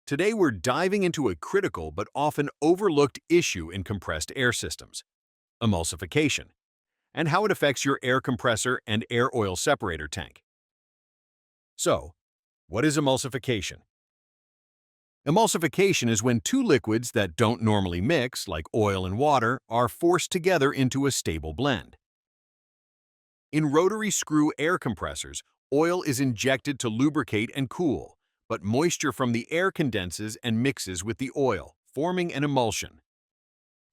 Today we're diving into a critical but often overlooked issue in compressed air systems, emulsification, and how it affects your air compressor and air oil separator tank. So, what is emulsification? Emulsification is when two liquids that don't normally mix, like oil and water, are forced together into a stable blend. In rotary screw air compressors, oil is injected to lubricate and cool, but moisture from the air condenses and mixes with the oil, forming an emulsion.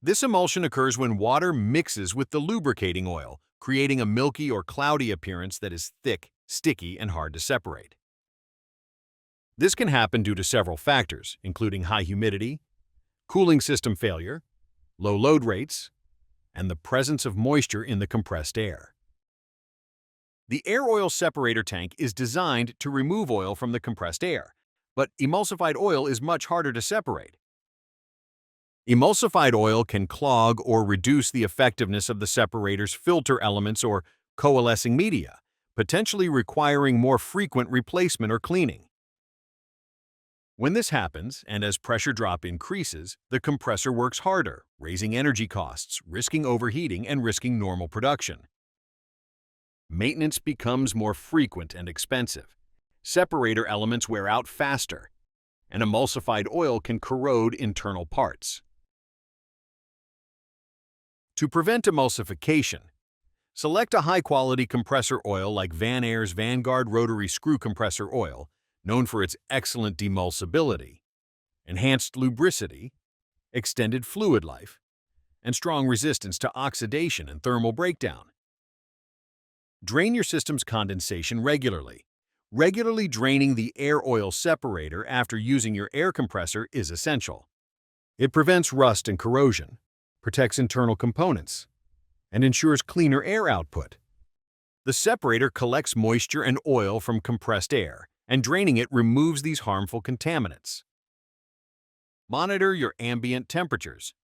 This emulsion occurs when water mixes with the lubricating oil, creating a milky or cloudy appearance that is thick, sticky, and hard to separate. This can happen due to several factors, including high humidity, cooling system failure, low load rates, and the presence of moisture in the compressed air. The air oil separator tank is designed to remove oil from the compressed air, but emulsified oil is much harder to separate. Emulsified oil can clog or reduce the effectiveness of the separator's filter elements or coalescing media, potentially requiring more frequent replacement or cleaning. When this happens, and as pressure drop increases, the compressor works harder, raising energy costs, risking overheating, and risking normal production. Maintenance becomes more frequent and expensive. Separator elements wear out faster, and emulsified oil can corrode internal parts. To prevent emulsification, select a high-quality compressor oil like Vanair's Vanguard Rotary Screw Compressor Oil, known for its excellent demulsibility, enhanced lubricity, extended fluid life, and strong resistance to oxidation and thermal breakdown. Drain your system's condensation regularly. Regularly draining the air oil separator after using your air compressor is essential. It prevents rust and corrosion, protects internal components, and ensures cleaner air output. The separator collects moisture and oil from compressed air, and draining it removes these harmful contaminants. Monitor your ambient temperatures.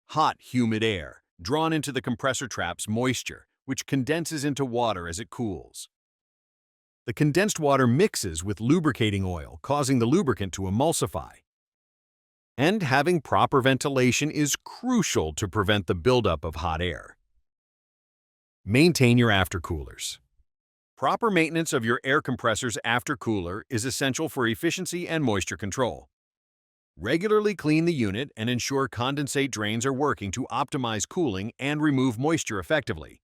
Hot, humid air, drawn into the compressor traps moisture, which condenses into water as it cools. The condensed water mixes with lubricating oil, causing the lubricant to emulsify. And having proper ventilation is crucial to prevent the buildup of hot air. Maintain your aftercoolers. Proper maintenance of your air compressor's aftercooler is essential for efficiency and moisture control. Regularly clean the unit and ensure condensate drains are working to optimize cooling and remove moisture effectively.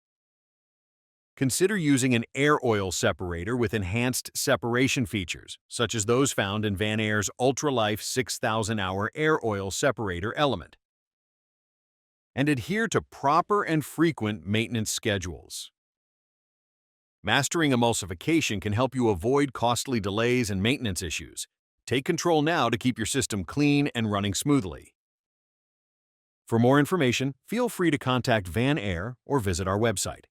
Consider using an air oil separator with enhanced separation features, such as those found in Vanair's UltraLife 6000-hour air oil separator element. And adhere to proper and frequent maintenance schedules. Mastering emulsification can help you avoid costly delays and maintenance issues. Take control now to keep your system clean and running smoothly. For more information, feel free to contact Vanair or visit our website.